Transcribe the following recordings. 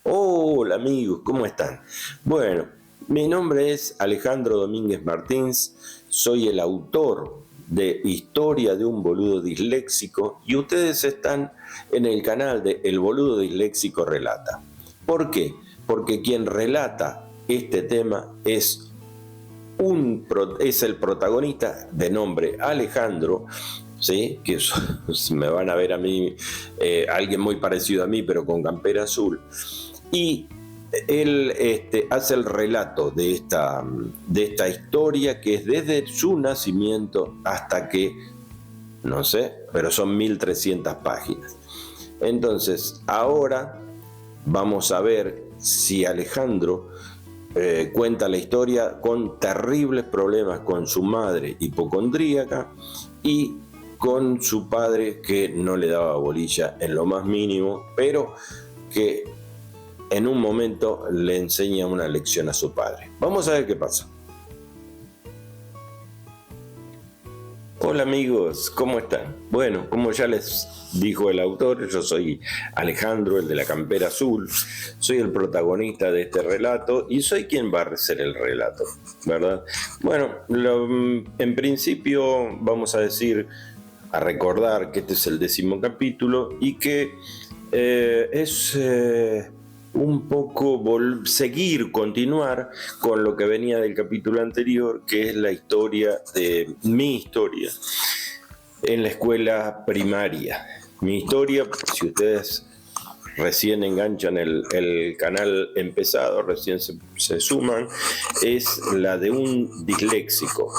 Hola amigos, ¿cómo están? Bueno, mi nombre es Alejandro Domínguez Martins, soy el autor de Historia de un boludo disléxico y ustedes están en el canal de El Boludo Disléxico Relata. ¿Por qué? Porque quien relata este tema es el protagonista de nombre Alejandro, ¿sí? Que me van a ver a mí, alguien muy parecido a mí, pero con campera azul. Y él hace el relato de esta historia que es desde su nacimiento hasta que, no sé, pero son 1300 páginas. Entonces, ahora vamos a ver si Alejandro cuenta la historia con terribles problemas con su madre hipocondríaca y con su padre que no le daba bolilla en lo más mínimo, pero que en un momento le enseña una lección a su padre. Vamos a ver qué pasa. Hola amigos, ¿cómo están? Bueno, como ya les dijo el autor, yo soy Alejandro, el de la campera azul, soy el protagonista de este relato y soy quien va a hacer el relato, ¿verdad? Bueno, en principio vamos a recordar que este es el 10º capítulo y que es un poco continuar con lo que venía del capítulo anterior, que es la historia de mi historia en la escuela primaria. Mi historia, si ustedes recién enganchan el canal empezado, recién se suman, es la de un disléxico,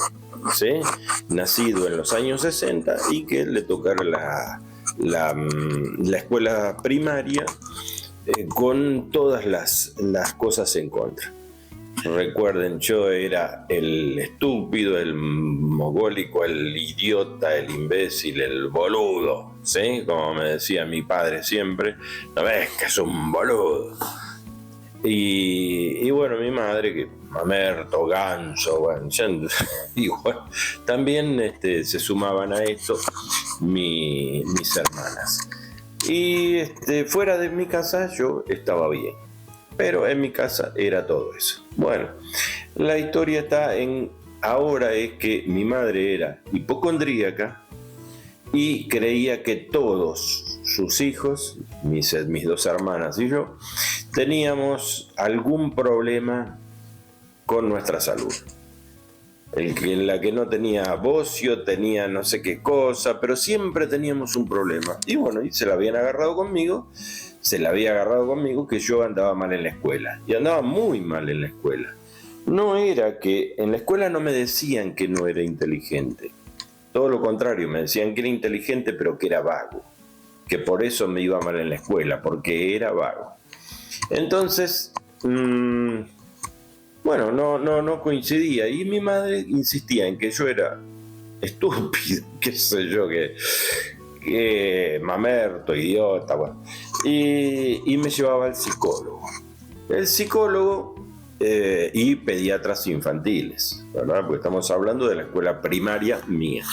¿sí? Nacido en los años 60 y que le tocara la escuela primaria con todas las cosas en contra. Recuerden, yo era el estúpido, el mogólico, el idiota, el imbécil, el boludo, ¿sí? Como me decía mi padre siempre, ¿no ves que es un boludo? Y bueno, mi madre, que mamerto, ganso, bueno, igual, también se sumaban a esto mis hermanas. Y fuera de mi casa yo estaba bien, pero en mi casa era todo eso. Bueno, la historia está ahora es que mi madre era hipocondríaca y creía que todos sus hijos, mis 2 hermanas y yo, teníamos algún problema con nuestra salud. La que no tenía bocio, tenía no sé qué cosa, pero siempre teníamos un problema. Y bueno, y se la había agarrado conmigo que yo andaba mal en la escuela. Y andaba muy mal en la escuela. No era que en la escuela no me decían que no era inteligente. Todo lo contrario, me decían que era inteligente pero que era vago. Que por eso me iba mal en la escuela, porque era vago. Entonces, bueno, no coincidía. Y mi madre insistía en que yo era estúpido, qué sé yo, que mamerto, idiota, bueno. Y me llevaba al psicólogo. El psicólogo y pediatras infantiles, ¿verdad? Porque estamos hablando de la escuela primaria mía.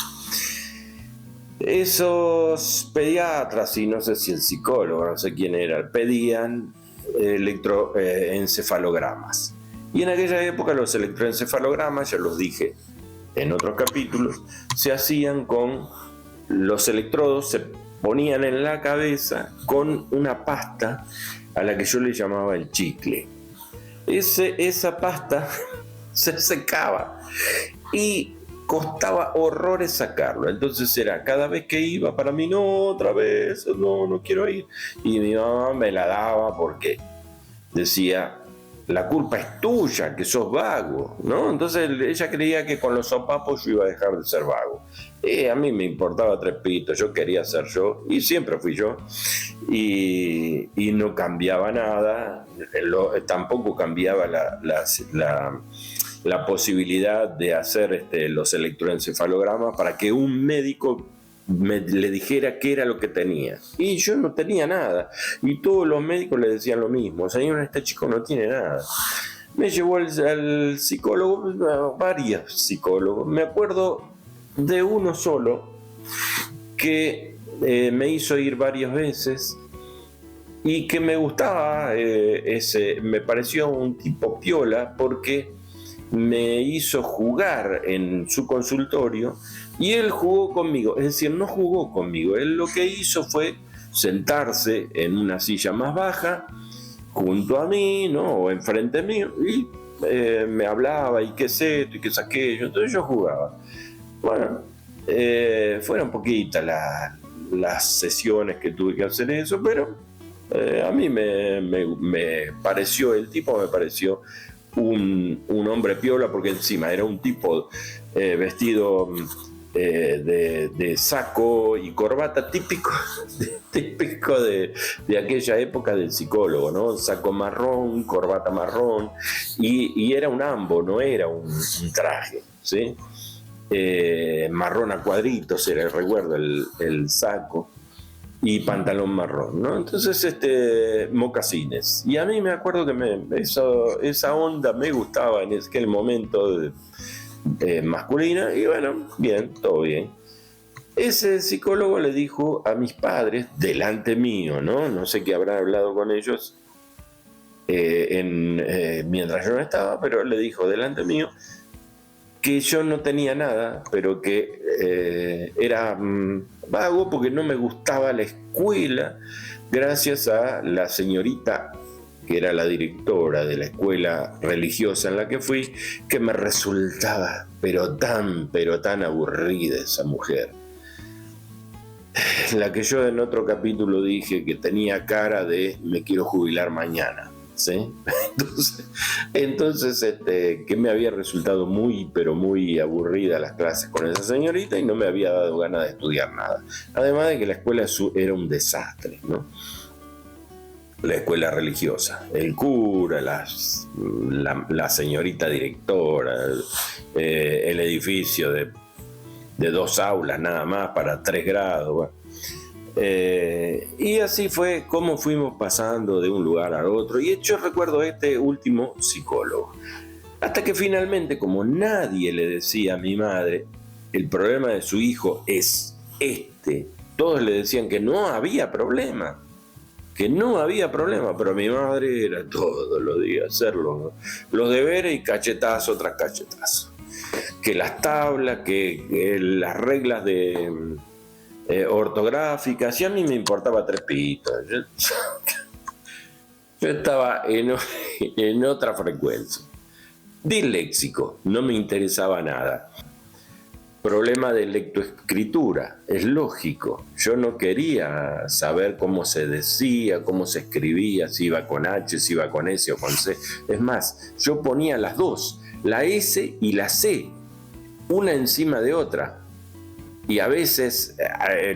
Esos pediatras, y no sé si el psicólogo, no sé quién era, pedían electroencefalogramas. Y en aquella época los electroencefalogramas, ya los dije en otros capítulos, se hacían con los electrodos, se ponían en la cabeza con una pasta a la que yo le llamaba el chicle. Esa pasta se secaba y costaba horrores sacarlo. Entonces era cada vez que iba, para mí, no, otra vez, no quiero ir. Y mi mamá me la daba porque decía, la culpa es tuya, que sos vago, ¿no? Entonces ella creía que con los sopapos yo iba a dejar de ser vago. A mí me importaba 3 pitos, yo quería ser yo, y siempre fui yo, y no cambiaba nada, tampoco cambiaba la posibilidad de hacer los electroencefalogramas para que un médico le dijera qué era lo que tenía. Y yo no tenía nada. Y todos los médicos le decían lo mismo. Señor, este chico no tiene nada. Me llevó al psicólogo, varios psicólogos. Me acuerdo de uno solo que me hizo ir varias veces y que me gustaba, me pareció un tipo piola porque me hizo jugar en su consultorio y él jugó conmigo, es decir, no jugó conmigo, él lo que hizo fue sentarse en una silla más baja junto a mí, ¿no? O enfrente mío, y me hablaba, y qué es esto, y qué es aquello, entonces yo jugaba. Bueno, fueron poquitas las sesiones que tuve que hacer eso, pero a mí me pareció, el tipo me pareció un hombre piola, porque encima era un tipo vestido de saco y corbata típico, típico de aquella época del psicólogo, ¿no? Saco marrón, corbata marrón, y era un ambo, no era un traje, ¿sí? Marrón a cuadritos era, recuerdo, el saco, y pantalón marrón, ¿no? Entonces, mocasines. Y a mí me acuerdo que esa onda me gustaba en aquel momento masculina, y bueno, bien, todo bien. Ese psicólogo le dijo a mis padres, delante mío, ¿no? No sé qué habrán hablado con ellos mientras yo no estaba, pero le dijo delante mío que yo no tenía nada, pero que era vago porque no me gustaba la escuela, gracias a la señorita que era la directora de la escuela religiosa en la que fui, que me resultaba pero tan aburrida esa mujer. La que yo en otro capítulo dije que tenía cara de me quiero jubilar mañana, ¿sí? Entonces, que me había resultado pero muy aburrida las clases con esa señorita y no me había dado ganas de estudiar nada. Además de que la escuela era un desastre, ¿no? La escuela religiosa, el cura, la señorita directora, el edificio de 2 aulas nada más para 3 grados, bueno. Y así fue como fuimos pasando de un lugar al otro, y yo recuerdo este último psicólogo, hasta que finalmente, como nadie le decía a mi madre el problema de su hijo es todos le decían que no había problema, pero mi madre era todos los días hacer los deberes y cachetazo tras cachetazo, que las tablas, que las reglas de ortográficas, y a mí me importaba 3 pitos. Yo estaba en otra frecuencia. Disléxico, no me interesaba nada. Problema de lectoescritura, es lógico. Yo no quería saber cómo se decía, cómo se escribía, si iba con H, si iba con S o con C. Es más, yo ponía las dos, la S y la C, una encima de otra. Y a veces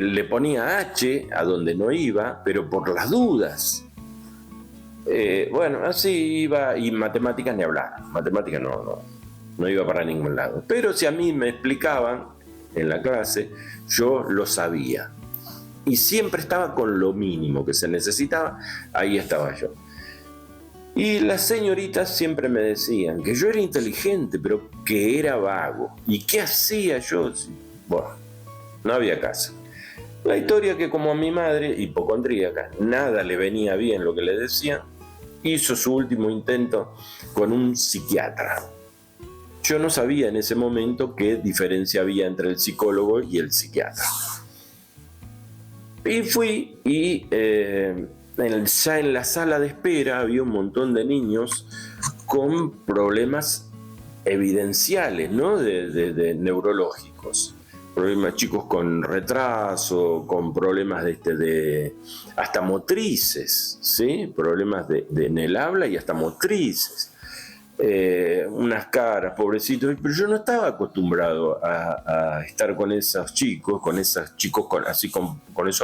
le ponía H a donde no iba, pero por las dudas. Bueno, así iba, y matemáticas ni hablar. Matemáticas no iba para ningún lado. Pero si a mí me explicaban en la clase, yo lo sabía. Y siempre estaba con lo mínimo que se necesitaba, ahí estaba yo. Y las señoritas siempre me decían que yo era inteligente, pero que era vago. ¿Y qué hacía yo? Bueno, no había caso. La historia que, como a mi madre, hipocondríaca, nada le venía bien lo que le decían, hizo su último intento con un psiquiatra. Yo no sabía en ese momento qué diferencia había entre el psicólogo y el psiquiatra. Y fui y ya en la sala de espera había un montón de niños con problemas evidenciales, ¿no? de neurológicos. Problemas, chicos con retraso, con problemas de hasta motrices, ¿sí? Problemas en el habla y hasta motrices. Unas caras, pobrecitos, pero yo no estaba acostumbrado a estar con esos chicos, con esos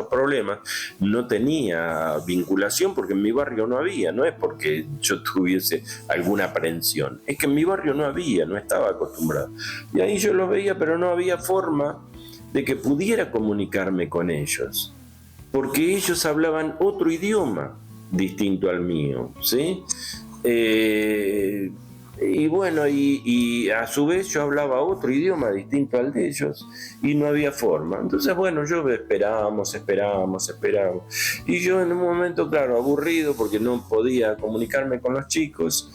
problemas. No tenía vinculación porque en mi barrio no había, no es porque yo tuviese alguna aprensión, es que en mi barrio no había, no estaba acostumbrado. Y ahí yo los veía, pero no había forma de que pudiera comunicarme con ellos, porque ellos hablaban otro idioma distinto al mío, ¿sí? Y bueno, y a su vez yo hablaba otro idioma distinto al de ellos y no había forma. Entonces, bueno, yo esperábamos. Y yo en un momento, claro, aburrido porque no podía comunicarme con los chicos,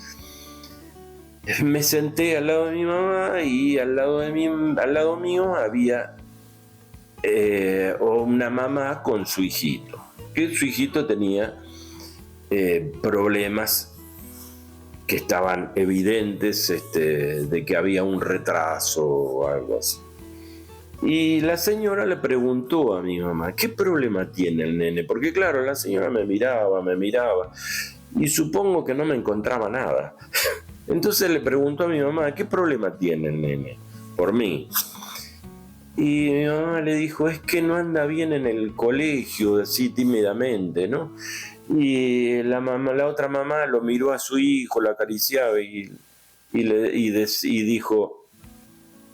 me senté al lado de mi mamá y al lado mío había una mamá con su hijito, que su hijito tenía problemas que estaban evidentes, de que había un retraso o algo así. Y la señora le preguntó a mi mamá, ¿qué problema tiene el nene? Porque claro, la señora me miraba, y supongo que no me encontraba nada. Entonces le preguntó a mi mamá, ¿qué problema tiene el nene? Por mí. Y mi mamá le dijo, es que no anda bien en el colegio, así tímidamente, ¿no? Y la otra mamá lo miró a su hijo, lo acariciaba y dijo,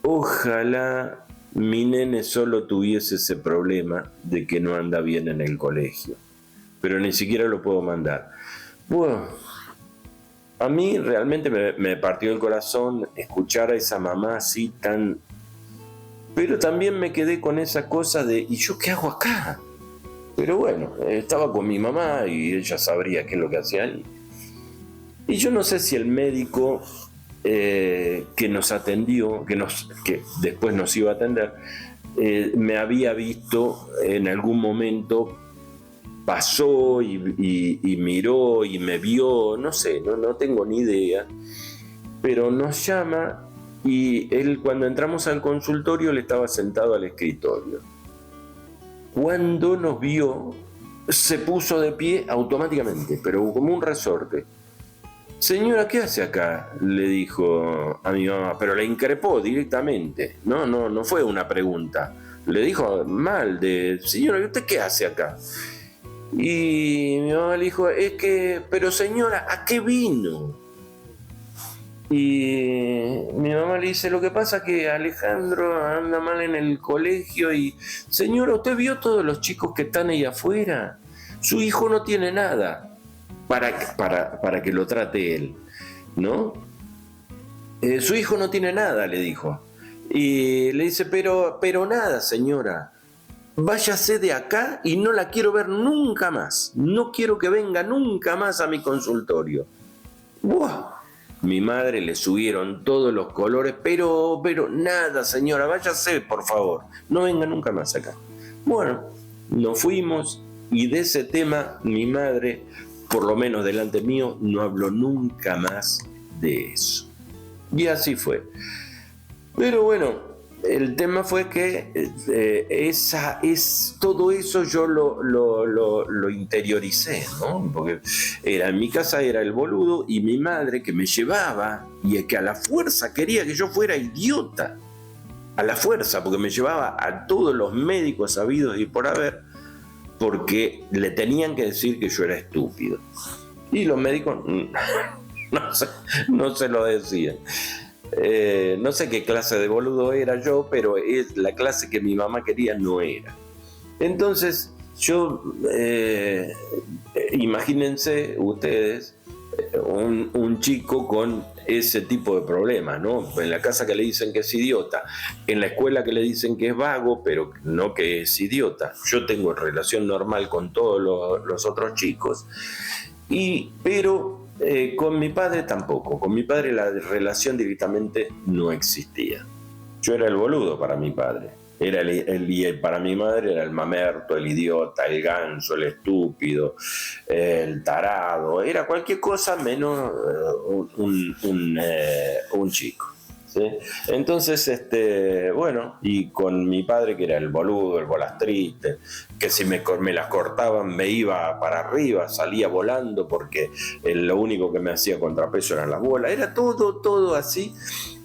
ojalá mi nene solo tuviese ese problema de que no anda bien en el colegio, pero ni siquiera lo puedo mandar. Bueno, a mí realmente me partió el corazón escuchar a esa mamá así tan... Pero también me quedé con esa cosa de, ¿y yo qué hago acá? Pero bueno, estaba con mi mamá y ella sabría qué es lo que hacía ahí. Y yo no sé si el médico que nos atendió, que después nos iba a atender, me había visto en algún momento, pasó y miró y me vio, no sé, no tengo ni idea, pero nos llama y él, cuando entramos al consultorio, él estaba sentado al escritorio. Cuando nos vio, se puso de pie automáticamente, pero como un resorte. Señora, ¿qué hace acá?, le dijo a mi mamá, pero le increpó directamente. No fue una pregunta. Le dijo mal de, señora, ¿y usted qué hace acá? Y mi mamá le dijo, pero señora, ¿a qué vino? Y mi mamá le dice, lo que pasa es que Alejandro anda mal en el colegio y, señora, ¿usted vio todos los chicos que están ahí afuera? Su hijo no tiene nada para que lo trate él, ¿no? Su hijo no tiene nada, le dijo. Y le dice, pero nada, señora. Váyase de acá y no la quiero ver nunca más. No quiero que venga nunca más a mi consultorio. ¡Buah! Mi madre le subieron todos los colores, pero nada, señora, váyase, por favor. No venga nunca más acá. Bueno, nos fuimos y de ese tema mi madre, por lo menos delante mío, no habló nunca más de eso. Y así fue. Pero bueno, el tema fue que todo eso yo lo interioricé, ¿no? Porque en mi casa era el boludo y mi madre que me llevaba y que a la fuerza quería que yo fuera idiota. A la fuerza, porque me llevaba a todos los médicos habidos y por haber, porque le tenían que decir que yo era estúpido. Y los médicos no se lo decían. No sé qué clase de boludo era yo, pero la clase que mi mamá quería no era. Entonces yo, imagínense ustedes, un chico con ese tipo de problemas, ¿no? En la casa que le dicen que es idiota, en la escuela que le dicen que es vago, pero no que es idiota. Yo tengo relación normal con todos los otros chicos, pero con mi padre tampoco. Con mi padre la relación directamente no existía. Yo era el boludo para mi padre. Para mi madre era el mamerto, el idiota, el ganso, el estúpido, el tarado. Era cualquier cosa menos un chico. ¿Sí? Entonces, bueno, y con mi padre, que era el boludo, el bolastriste, que si me las cortaban me iba para arriba, salía volando porque lo único que me hacía contrapeso eran las bolas. Era todo así.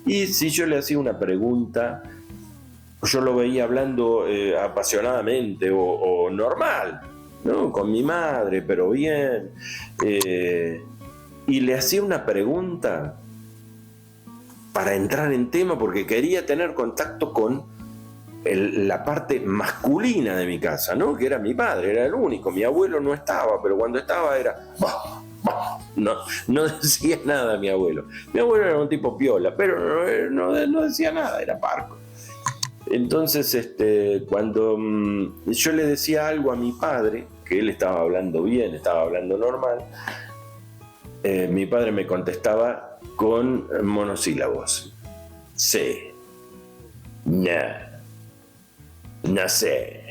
Y si yo le hacía una pregunta, yo lo veía hablando apasionadamente o normal, ¿no? Con mi madre, pero bien. Y le hacía una pregunta para entrar en tema, porque quería tener contacto con la parte masculina de mi casa, ¿no? Que era mi padre, era el único. Mi abuelo no estaba, pero cuando estaba era... no decía nada mi abuelo. Mi abuelo era un tipo piola, pero no decía nada, era parco. Entonces, cuando yo le decía algo a mi padre, que él estaba hablando bien, estaba hablando normal, mi padre me contestaba con monosílabos. Sí, no sé.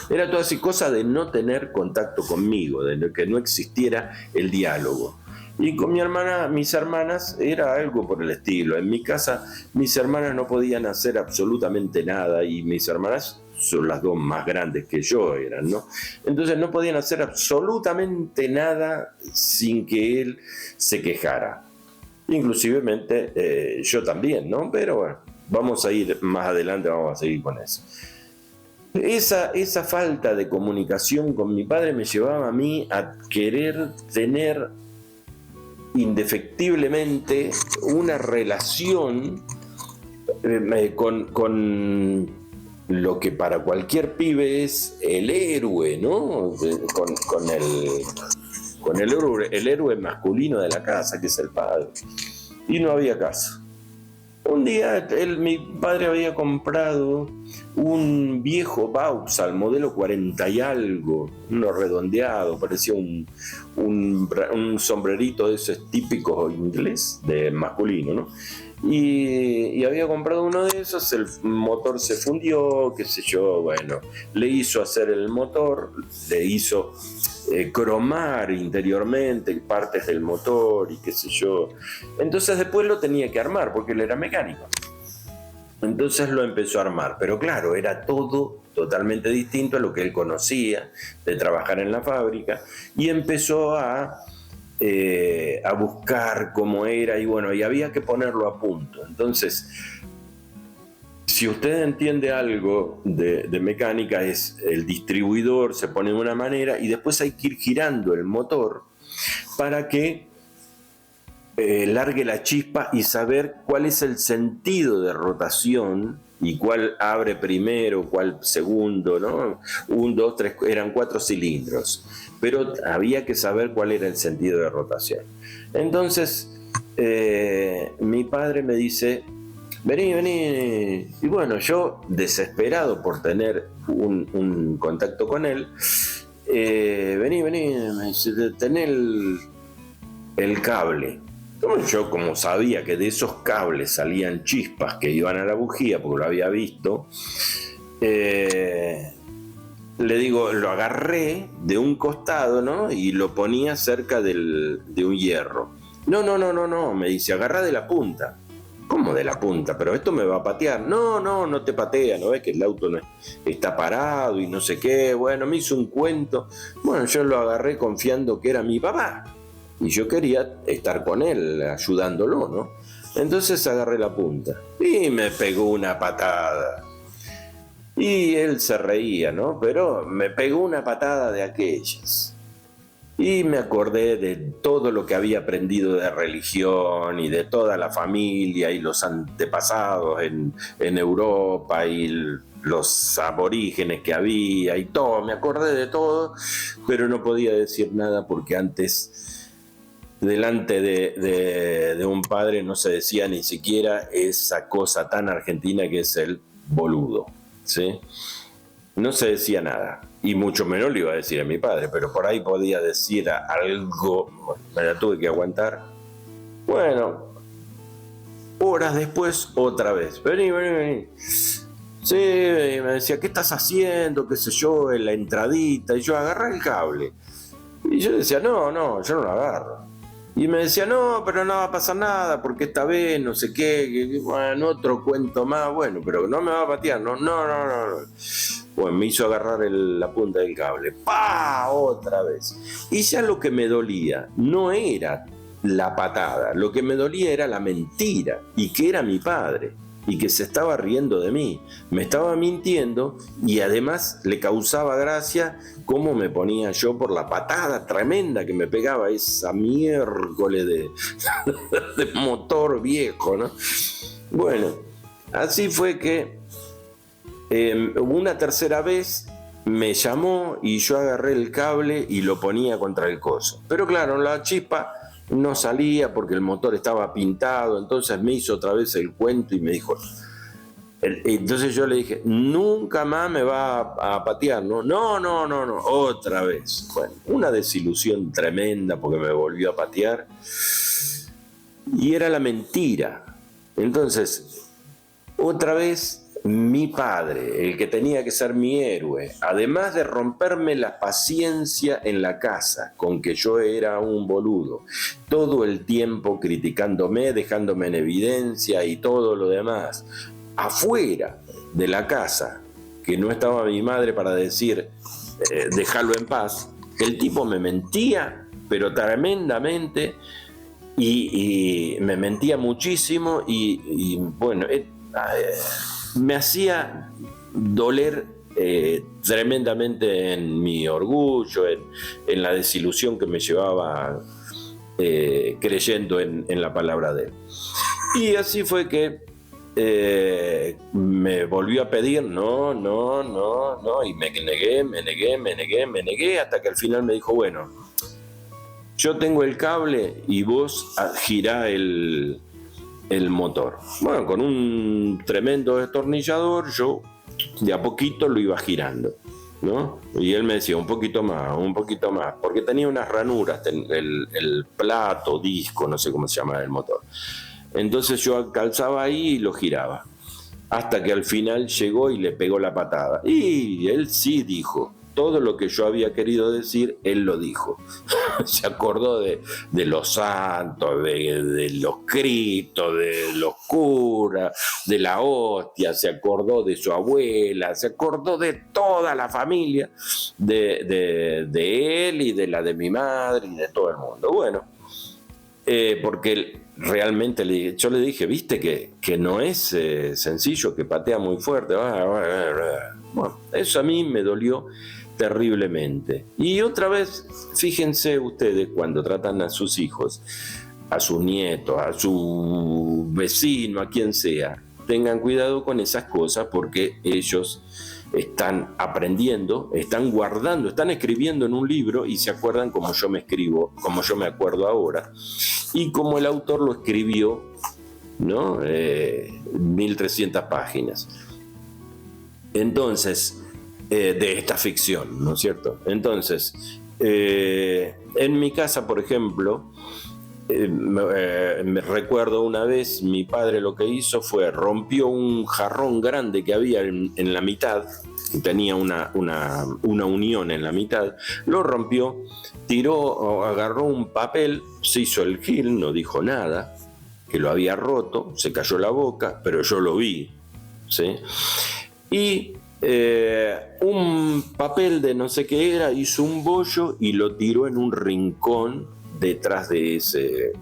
Era todo así, cosa de no tener contacto conmigo, de que no existiera el diálogo. Y con mis hermanas era algo por el estilo. En mi casa mis hermanas no podían hacer absolutamente nada, y mis hermanas son las dos más grandes que yo eran, ¿no? Entonces no podían hacer absolutamente nada sin que él se quejara. Inclusivemente yo también, ¿no? Pero bueno, vamos a ir más adelante, vamos a seguir con eso. Esa falta de comunicación con mi padre me llevaba a mí a querer tener indefectiblemente una relación con lo que para cualquier pibe es el héroe, ¿no? Con el héroe masculino de la casa, que es el padre. Y no había caso. Un día mi padre había comprado un viejo Vauxhall modelo 40 y algo, uno redondeado, parecía un sombrerito de esos típicos inglés, de masculino, ¿no? Y había comprado uno de esos, el motor se fundió, qué sé yo, bueno, le hizo hacer el motor, le hizo cromar interiormente partes del motor y qué sé yo. Entonces después lo tenía que armar porque él era mecánico. Entonces lo empezó a armar, pero claro, era todo totalmente distinto a lo que él conocía de trabajar en la fábrica, y empezó a buscar cómo era, y bueno, y había que ponerlo a punto. Entonces, si usted entiende algo de mecánica, es el distribuidor se pone de una manera y después hay que ir girando el motor para que largue la chispa y saber cuál es el sentido de rotación y cuál abre primero, cuál segundo, ¿no? 1, 2, 3, eran 4 cilindros, pero había que saber cuál era el sentido de rotación. Entonces mi padre me dice: vení. Y bueno, yo, desesperado por tener un contacto con él, vení, me dice: tené el cable. Yo, como sabía que de esos cables salían chispas que iban a la bujía, porque lo había visto, le digo, lo agarré de un costado, ¿no? Y lo ponía cerca de un hierro. No, me dice: agarrá de la punta. ¿Cómo de la punta? Pero esto me va a patear. No te patea, ¿no ves que el auto no está parado y no sé qué? Bueno, me hizo un cuento. Bueno, yo lo agarré confiando que era mi papá. Y yo quería estar con él, ayudándolo, ¿no? Entonces agarré la punta y me pegó una patada. Y él se reía, ¿no? Pero me pegó una patada de aquellas. Y me acordé de todo lo que había aprendido de religión y de toda la familia y los antepasados en Europa y los aborígenes que había y todo. Me acordé de todo, pero no podía decir nada porque antes, delante de un padre, no se decía ni siquiera esa cosa tan argentina que es el boludo, ¿sí? No se decía nada, y mucho menos le iba a decir a mi padre, pero por ahí podía decir algo. Me la tuve que aguantar. Bueno, horas después, otra vez: vení. Sí, me decía: ¿qué estás haciendo? Qué sé yo, en la entradita. Y yo: agarré el cable. Y yo decía: no, yo no lo agarro. Y me decía: no, pero no va a pasar nada, porque esta vez no sé qué, bueno, otro cuento más, bueno, pero no me va a patear, no. Bueno, me hizo agarrar la punta del cable, ¡pah! Otra vez. Y ya lo que me dolía no era la patada, lo que me dolía era la mentira, y que era mi padre, y que se estaba riendo de mí, me estaba mintiendo, y además le causaba gracia cómo me ponía yo por la patada tremenda que me pegaba esa miércoles de motor viejo, ¿no? Bueno, así fue que una tercera vez me llamó y yo agarré el cable y lo ponía contra el coso. Pero claro, la chispa no salía porque el motor estaba pintado, entonces me hizo otra vez el cuento y me dijo... Entonces yo le dije, nunca más me va a patear, ¿no? No, otra vez. Bueno, una desilusión tremenda porque me volvió a patear. Y era la mentira. Entonces, otra vez mi padre, el que tenía que ser mi héroe, además de romperme la paciencia en la casa con que yo era un boludo, todo el tiempo criticándome, dejándome en evidencia y todo lo demás, afuera de la casa, que no estaba mi madre para decir déjalo en paz, el tipo me mentía, pero tremendamente, y me mentía muchísimo y bueno, me hacía doler tremendamente en mi orgullo, en la desilusión que me llevaba creyendo en la palabra de él. Y así fue que me volvió a pedir, no, y me negué, hasta que al final me dijo, bueno, yo tengo el cable y vos girá el motor. Bueno, con un tremendo destornillador yo de a poquito lo iba girando, ¿no? Y él me decía un poquito más, porque tenía unas ranuras, el plato, disco, no sé cómo se llama el motor. Entonces yo calzaba ahí y lo giraba, hasta que al final llegó y le pegó la patada. Y él sí dijo, todo lo que yo había querido decir, él lo dijo. Se acordó de los santos, de los cristos, de los curas, de la hostia, se acordó de su abuela, se acordó de toda la familia, de él y de la de mi madre y de todo el mundo. Bueno, porque realmente yo le dije, viste que no es sencillo, que patea muy fuerte. Bueno, eso a mí me dolió terriblemente. Y otra vez, fíjense ustedes, cuando tratan a sus hijos, a sus nietos, a su vecino, a quien sea, tengan cuidado con esas cosas, porque ellos están aprendiendo, están guardando, están escribiendo en un libro y se acuerdan como yo me escribo, como yo me acuerdo ahora, y como el autor lo escribió, ¿no? 1300 páginas. Entonces, de esta ficción, ¿no es cierto? Entonces, en mi casa, por ejemplo, me recuerdo una vez, mi padre lo que hizo fue rompió un jarrón grande que había en la mitad, tenía una unión en la mitad, lo rompió, tiró, agarró un papel, se hizo el gil, no dijo nada, que lo había roto, se cayó la boca, pero yo lo vi, ¿sí? Y un papel de no sé qué era, hizo un bollo y lo tiró en un rincón detrás de ese,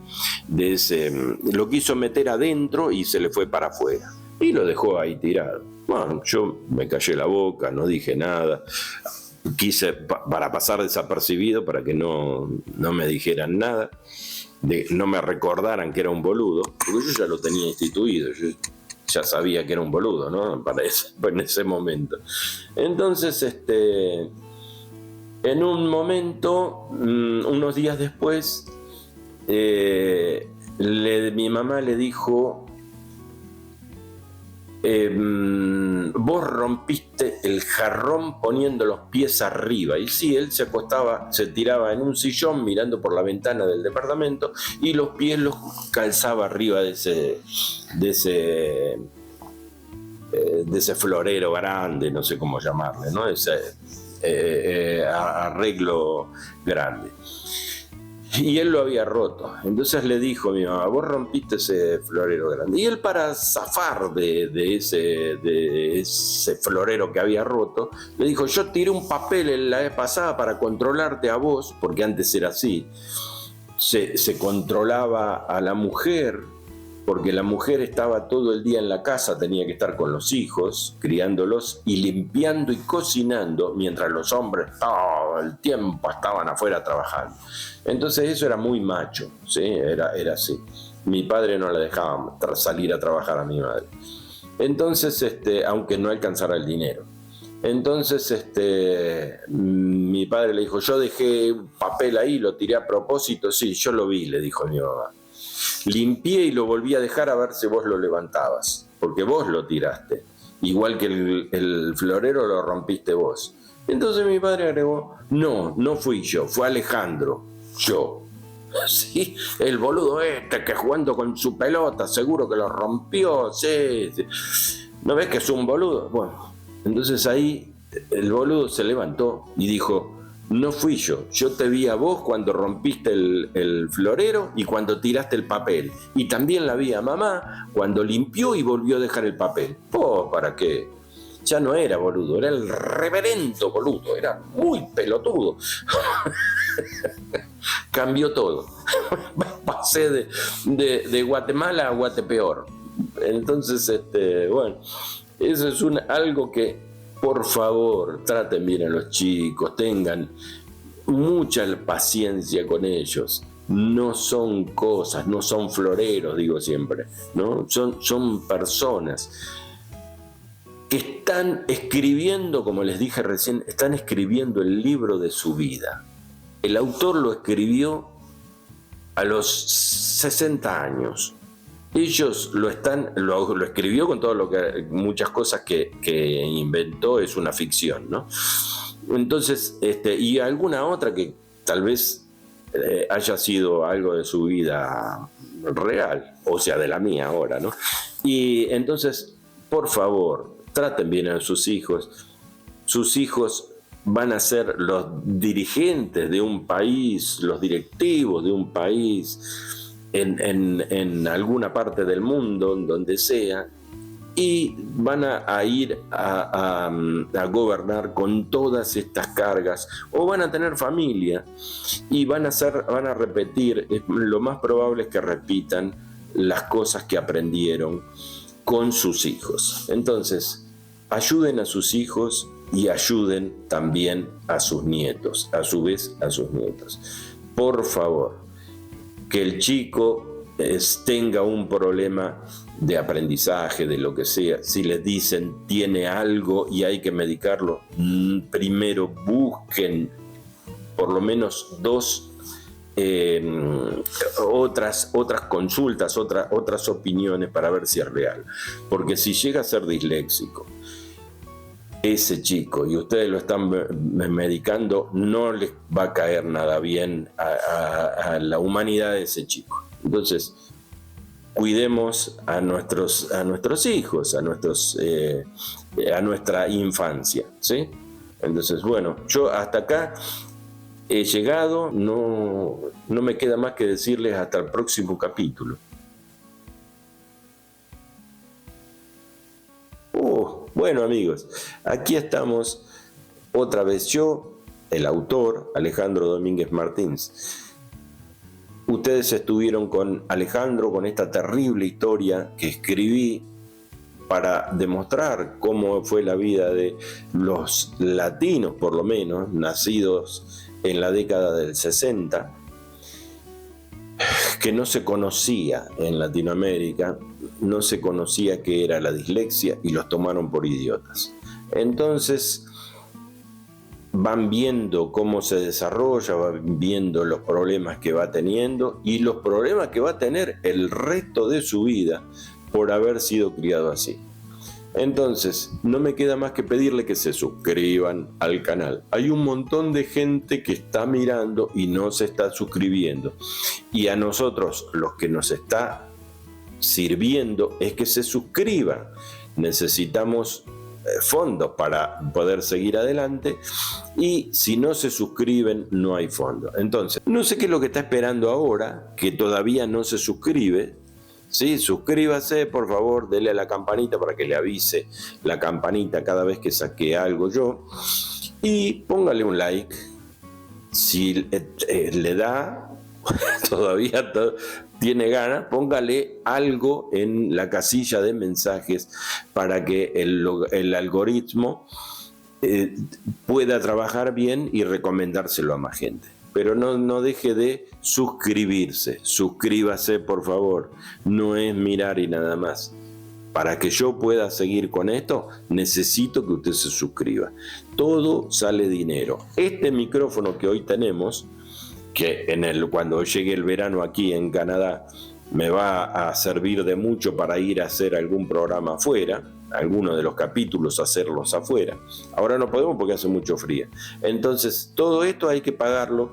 lo quiso meter adentro y se le fue para afuera y lo dejó ahí tirado. Bueno, yo me callé la boca, no dije nada, quise para pasar desapercibido, para que no me dijeran nada, no me recordaran que era un boludo, porque yo ya lo tenía instituido, yo ya sabía que era un boludo, ¿no? En ese momento. Entonces, en un momento, unos días después, mi mamá le dijo, vos rompiste el jarrón poniendo los pies arriba. Y sí, él se acostaba, se tiraba en un sillón mirando por la ventana del departamento y los pies los calzaba arriba de ese florero grande, no sé cómo llamarle, ¿no? Ese arreglo grande. Y él lo había roto. Entonces le dijo a mi mamá, vos rompiste ese florero grande. Y él, para zafar de ese florero que había roto, le dijo, yo tiré un papel la vez pasada para controlarte a vos, porque antes era así. Se controlaba a la mujer, porque la mujer estaba todo el día en la casa, tenía que estar con los hijos, criándolos y limpiando y cocinando, mientras los hombres todo el tiempo estaban afuera trabajando. Entonces eso era muy macho, ¿sí? Era así. Mi padre no le dejaba salir a trabajar a mi madre. Entonces, aunque no alcanzara el dinero. Entonces mi padre le dijo, yo dejé un papel ahí, lo tiré a propósito. Sí, yo lo vi, le dijo mi mamá. Limpié y lo volví a dejar a ver si vos lo levantabas, porque vos lo tiraste, igual que el florero lo rompiste vos. Entonces mi padre agregó, no fui yo, fue Alejandro, yo. Sí, el boludo que jugando con su pelota, seguro que lo rompió, sí. ¿No ves que es un boludo? Bueno, entonces ahí el boludo se levantó y dijo, no fui yo te vi a vos cuando rompiste el florero y cuando tiraste el papel. Y también la vi a mamá cuando limpió y volvió a dejar el papel. ¿Para qué? Ya no era boludo, era el reverendo boludo, era muy pelotudo. Cambió todo. Pasé de Guatemala a Guatepeor. Entonces, bueno, eso es algo que, por favor, traten bien a los chicos, tengan mucha paciencia con ellos. No son cosas, no son floreros, digo siempre, ¿no? Son personas que están escribiendo, como les dije recién, están escribiendo el libro de su vida. El autor lo escribió a los 60 años. Ellos lo escribió con todo lo que, muchas cosas que inventó, es una ficción, ¿no? Entonces, y alguna otra que tal vez haya sido algo de su vida real, o sea, de la mía ahora, ¿no? Y entonces, por favor, traten bien a sus hijos. Sus hijos van a ser los dirigentes de un país, los directivos de un país, en alguna parte del mundo, donde sea, y van a ir a gobernar con todas estas cargas, o van a tener familia y van a repetir, lo más probable es que repitan las cosas que aprendieron con sus hijos. Entonces, ayuden a sus hijos y ayuden también a sus nietos, a su vez a sus nietos. Por favor, que el chico tenga un problema de aprendizaje, de lo que sea, si les dicen tiene algo y hay que medicarlo, primero busquen por lo menos otras consultas, otras opiniones para ver si es real. Porque si llega a ser disléxico ese chico y ustedes lo están medicando, no les va a caer nada bien a la humanidad de ese chico. Entonces, cuidemos a nuestros hijos, a nuestra infancia, ¿sí? Entonces, bueno, yo hasta acá he llegado, no me queda más que decirles hasta el próximo capítulo. Bueno, amigos, aquí estamos otra vez yo, el autor, Alejandro Domínguez Martins. Ustedes estuvieron con Alejandro, con esta terrible historia que escribí para demostrar cómo fue la vida de los latinos, por lo menos, nacidos en la década del 60, que no se conocía en Latinoamérica, no se conocía qué era la dislexia y los tomaron por idiotas. Entonces van viendo cómo se desarrolla, van viendo los problemas que va teniendo y los problemas que va a tener el resto de su vida por haber sido criado así. Entonces, no me queda más que pedirle que se suscriban al canal. Hay un montón de gente que está mirando y no se está suscribiendo. Y a nosotros, los que nos está sirviendo, es que se suscriban. Necesitamos fondos para poder seguir adelante y si no se suscriben no hay fondos. Entonces, no sé qué es lo que está esperando ahora, que todavía no se suscribe. Sí, suscríbase, por favor, dele a la campanita para que le avise la campanita cada vez que saque algo yo. Y póngale un like. Si le da, todavía tiene ganas, póngale algo en la casilla de mensajes para que el algoritmo pueda trabajar bien y recomendárselo a más gente. Pero no deje de suscribirse. Suscríbase, por favor. No es mirar y nada más. para que yo pueda seguir con esto, necesito que usted se suscriba. Todo sale dinero. Este micrófono que hoy tenemos, que cuando llegue el verano aquí en Canadá, me va a servir de mucho para ir a hacer algún programa afuera, algunos de los capítulos hacerlos afuera. Ahora no podemos porque hace mucho frío. Entonces, todo esto hay que pagarlo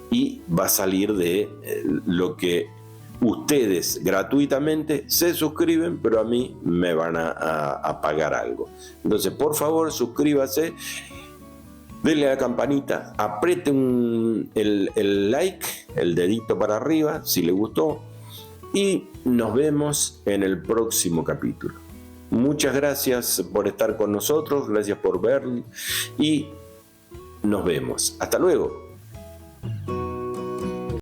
y va a salir de lo que ustedes gratuitamente se suscriben, pero a mí me van a pagar algo. Entonces, por favor, suscríbase, denle a la campanita, apriete el like, el dedito para arriba, si le gustó, y nos vemos en el próximo capítulo. Muchas gracias por estar con nosotros, gracias por ver y nos vemos. Hasta luego.